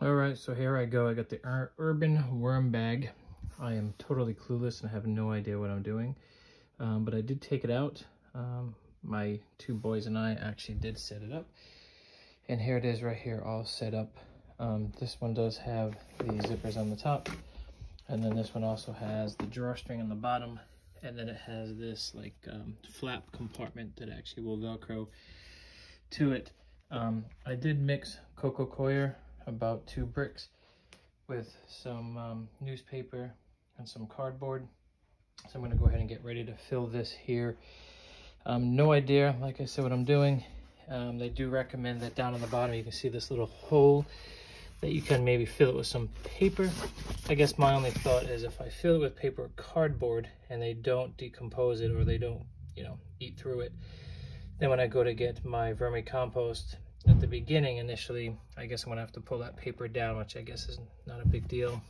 All right, so here I go. I got the urban worm bag. I am totally clueless and I have no idea what I'm doing, but I did take it out. My two boys and I actually did set it up, and here it is right here, all set up. This one does have the zippers on the top, and then this one also has the drawstring on the bottom, and then it has this like flap compartment that actually will Velcro to it. I did mix coco coir, about 2 bricks, with some newspaper and some cardboard. So I'm going to go ahead and get ready to fill this here. No idea, like I said, what I'm doing. They do recommend that down on the bottom you can see this little hole that you can maybe fill it with some paper. I guess my only thought is if I fill it with paper or cardboard and they don't decompose it, or they don't, you know, eat through it, then when I go to get my vermicompost at the beginning initially, I guess I'm gonna have to pull that paper down, which I guess is not a big deal.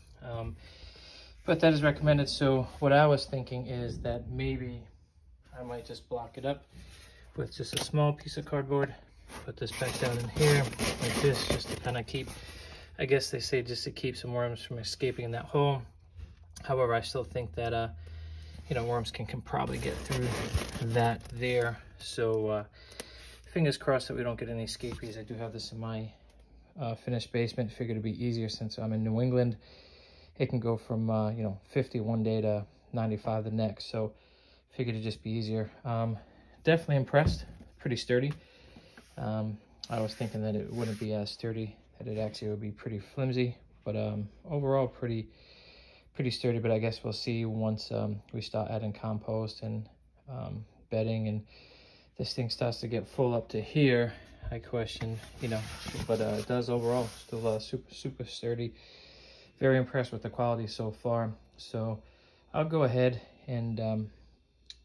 But that is recommended. So what I was thinking is that maybe I might just block it up with just a small piece of cardboard, put this back down in here like this, just to kind of keep, I guess they say just to keep some worms from escaping in that hole. However, I still think that you know, worms can probably get through that there. So fingers crossed that we don't get any escapees. I do have this in my finished basement. Figured it'd be easier since I'm in New England. It can go from you know, 50 one day to 95 the next. So figured it'd just be easier. Definitely impressed. Pretty sturdy. I was thinking that it wouldn't be as sturdy, that it actually would be pretty flimsy, but overall pretty sturdy. But I guess we'll see once we start adding compost and bedding and this thing starts to get full up to here. I question, you know, but it does overall still super sturdy. Very impressed with the quality so far. So I'll go ahead and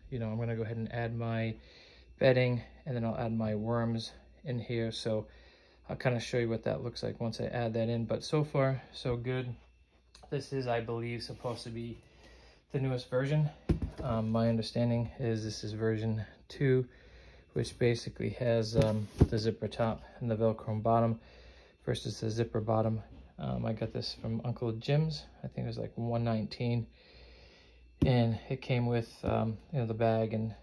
you know, I'm gonna go ahead and add my bedding, and then I'll add my worms in here. So I'll kind of show you what that looks like once I add that in. But so far so good. This is, I believe, supposed to be the newest version. My understanding is this is version 2, which basically has the zipper top and the Velcro bottom versus the zipper bottom. I got this from Uncle Jim's. I think it was like $1.19, and it came with you know, the bag and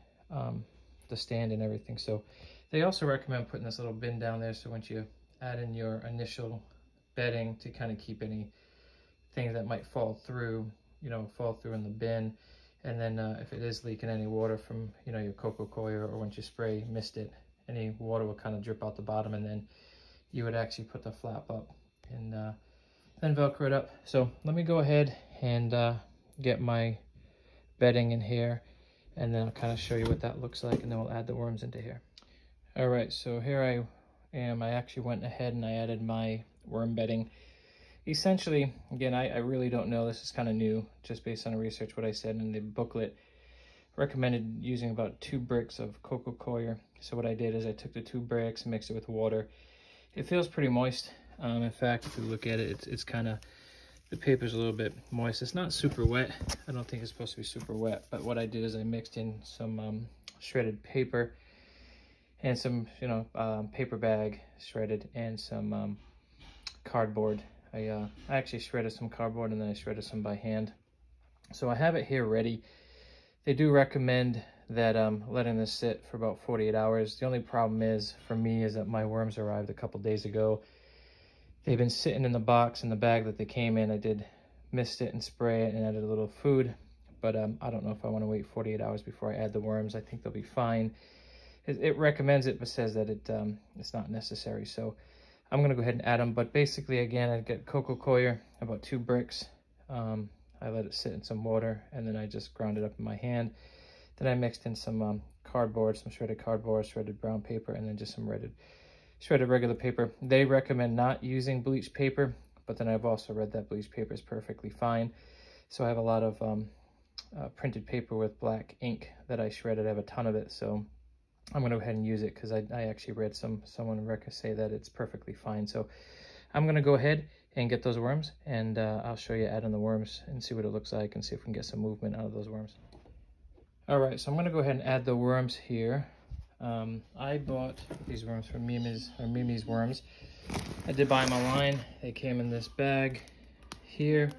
the stand and everything. So they also recommend putting this little bin down there, so once you add in your initial bedding, to kind of keep any things that might fall through, you know, fall through in the bin. And then if it is leaking any water from, you know, your coco coir, or once you spray mist it, any water will kind of drip out the bottom, and then you would actually put the flap up and then Velcro it up. So let me go ahead and get my bedding in here, and then I'll kind of show you what that looks like, and then we'll add the worms into here. All right, so here I am. I actually went ahead and I added my worm bedding. Essentially, again, I really don't know. This is kind of new, just based on the research. What I said in the booklet recommended using about 2 bricks of coco coir. So what I did is I took the 2 bricks, mixed it with water. It feels pretty moist. In fact, if you look at it, it's kind of, the paper's a little bit moist. It's not super wet. I don't think it's supposed to be super wet. But what I did is I mixed in some shredded paper and some, you know, paper bag shredded, and some cardboard. I actually shredded some cardboard, and then I shredded some by hand. So I have it here ready. They do recommend that letting this sit for about 48 hours. The only problem is, for me, is that my worms arrived a couple days ago. They've been sitting in the box, in the bag that they came in. I did mist it and spray it and added a little food, but I don't know if I want to wait 48 hours before I add the worms. I think they'll be fine. It recommends it, but says that it's not necessary. So I'm going to go ahead and add them. But basically, again, I get coco coir, about 2 bricks. I let it sit in some water, and then I just ground it up in my hand. Then I mixed in some cardboard, some shredded cardboard, shredded brown paper, and then just some shredded regular paper. They recommend not using bleached paper, but then I've also read that bleached paper is perfectly fine. So I have a lot of printed paper with black ink that I shredded. I have a ton of it, so I'm going to go ahead and use it, because I actually read someone say that it's perfectly fine. So I'm going to go ahead and get those worms, and I'll show you adding the worms and see what it looks like, and see if we can get some movement out of those worms. All right, so I'm going to go ahead and add the worms here. I bought these worms from Mimi's Worms. I did buy them online. They came in this bag here.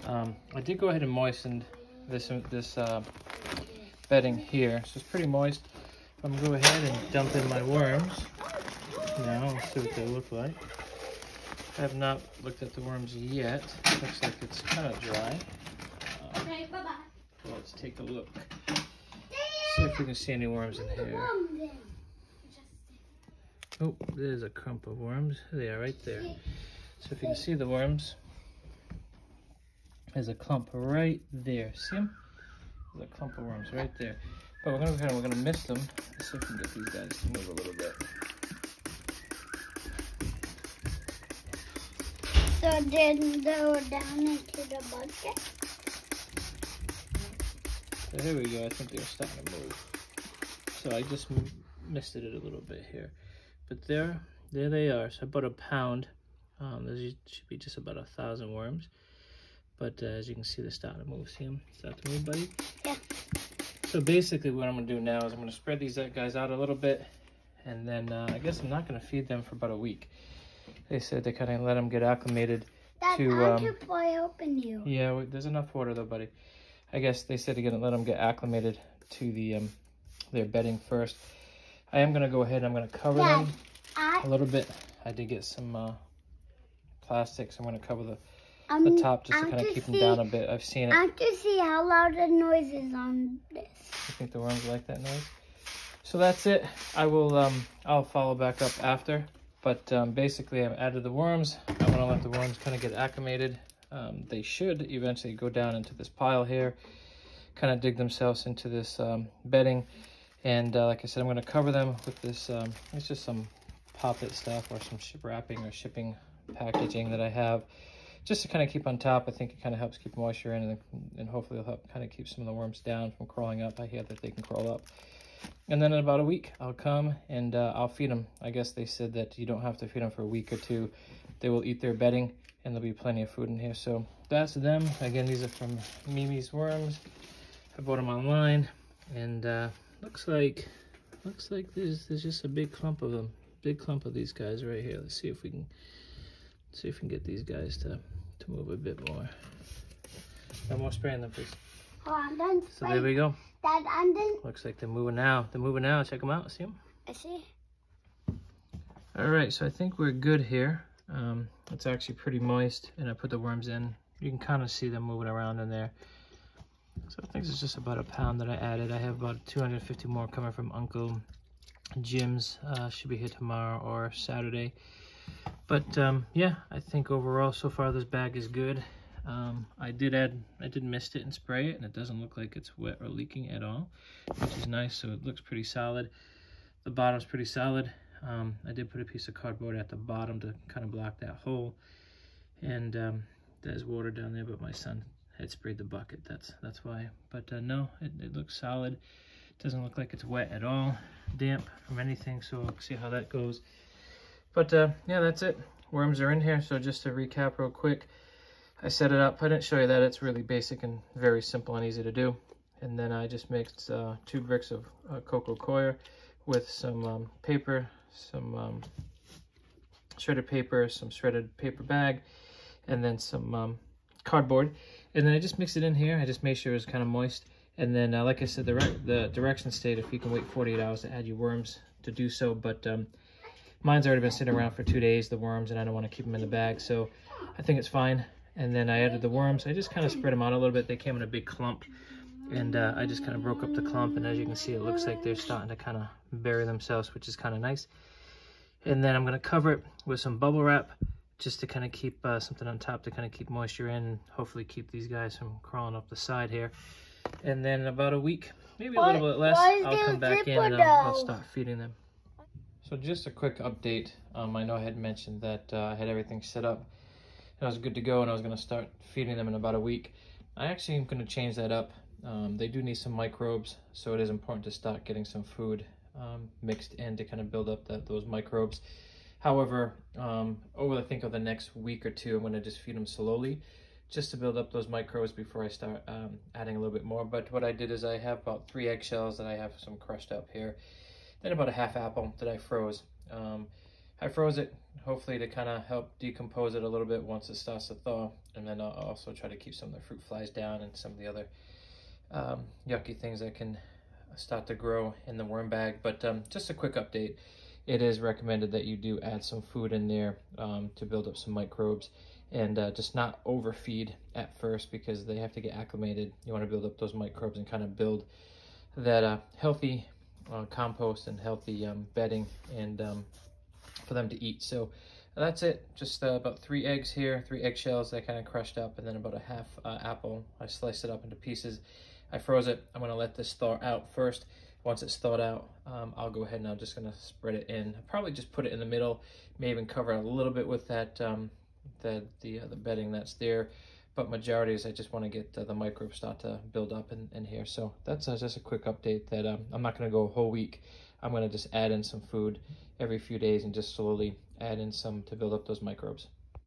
I did go ahead and moisten this bedding here, so it's pretty moist. I'm gonna go ahead and dump in my worms now and see what they look like. I have not looked at the worms yet. Looks like it's kind of dry. Okay, bye-bye. Well, let's take a look. See if we can see any worms in here. Oh, there's a clump of worms. They are right there. So if you can see the worms, there's a clump right there. See them? There's a clump of worms right there. But we're gonna mist them. Let's see if we can get these guys to move a little bit. So then go down into the bucket. So here we go. I think they're starting to move. So I just misted it a little bit here. But there they are. So about a pound. There should be just about 1,000 worms. But as you can see, they're starting to move. See them? Start to move, buddy? Yeah. So basically what I'm going to do now is I'm going to spread these guys out a little bit. And then I guess I'm not going to feed them for about a week. They said they kind of let them get acclimated to... Before I open you. Yeah, there's enough water though, buddy. I guess they said they're going to let them get acclimated to the their bedding first. I am going to go ahead and I'm going to cover them a little bit. I did get some plastic, so I'm going to cover the top just to kind of keep them down a bit. I've seen it. I have to see how loud the noise is on this. You think the worms like that noise? So that's it. I will I'll follow back up after. But basically I've added the worms. I want to let the worms kind of get acclimated. They should eventually go down into this pile here, kind of dig themselves into this bedding. And like I said, I'm going to cover them with this, it's just some pop-it stuff or some wrapping or shipping packaging that I have, just to kind of keep on top. I think it kind of helps keep moisture in, and hopefully it'll help kind of keep some of the worms down from crawling up. I hear that they can crawl up. And then in about a week, I'll come and I'll feed them. I guess they said that you don't have to feed them for a week or two. They will eat their bedding, and there'll be plenty of food in here. So that's them. Again, these are from Mimi's Worms. I bought them online, and looks like there's just a big clump of them. Big clump of these guys right here. Let's see if we can get these guys to move a bit more. No more spraying them, please. Hold on, So there we go. Dad, and then Looks like they're moving now. They're moving now. Check them out. See them? I see. All right, so I think we're good here. It's actually pretty moist, and I put the worms in. You can kind of see them moving around in there. So I think it's just about a pound that I added. I have about 250 more coming from Uncle Jim's. Should be here tomorrow or Saturday. But yeah, I think overall so far this bag is good. I did mist it and spray it, and it doesn't look like it's wet or leaking at all, which is nice. So it looks pretty solid. The bottom's pretty solid. I did put a piece of cardboard at the bottom to kind of block that hole, and there's water down there, but my son had sprayed the bucket. That's why. But no, it looks solid. Doesn't look like it's wet at all, damp from anything. So we'll see how that goes. But yeah, that's it. Worms are in here. So just to recap real quick, I set it up. I didn't show you that. It's really basic and very simple and easy to do. And then I just mixed 2 bricks of cocoa coir with some paper, some shredded paper, some shredded paper bag, and then some cardboard. And then I just mixed it in here. I just made sure it was kind of moist. And then, like I said, the directions state if you can wait 48 hours to add your worms to do so. But mine's already been sitting around for 2 days, the worms, and I don't want to keep them in the bag. So I think it's fine. And then I added the worms. I just kind of spread them out a little bit. They came in a big clump. And I just kind of broke up the clump. And as you can see, it looks like they're starting to kind of bury themselves, which is kind of nice. And then I'm going to cover it with some bubble wrap, just to kind of keep something on top to kind of keep moisture in, and hopefully keep these guys from crawling up the side here. And then in about a week, maybe a little bit less, I'll come back in and I'll start feeding them. So just a quick update. I know I had mentioned that I had everything set up and I was good to go, and I was going to start feeding them in about a week. I actually am going to change that up. They do need some microbes, so it is important to start getting some food mixed in to kind of build up those microbes. However, over I think of the next week or two, I'm going to just feed them slowly, just to build up those microbes before I start adding a little bit more. But what I did is I have about 3 eggshells that I have some crushed up here, then about a half apple that I froze. I froze it, hopefully to kind of help decompose it a little bit once it starts to thaw. And then I'll also try to keep some of the fruit flies down and some of the other yucky things that can start to grow in the worm bag. But just a quick update. It is recommended that you do add some food in there to build up some microbes, and just not overfeed at first, because they have to get acclimated. You want to build up those microbes and kind of build that healthy compost and healthy bedding, and for them to eat. So that's it. Just about 3 eggs here, 3 eggshells that I kind of crushed up, and then about a half apple. I sliced it up into pieces. I froze it. I'm going to let this thaw out first. Once it's thawed out, I'll go ahead and I'm just going to spread it in. I'll probably just put it in the middle, may even cover it a little bit with that the bedding that's there. But majority is I just want to get the microbes start to build up in here. So that's just a quick update that I'm not going to go a whole week. I'm going to just add in some food every few days and just slowly add in some to build up those microbes.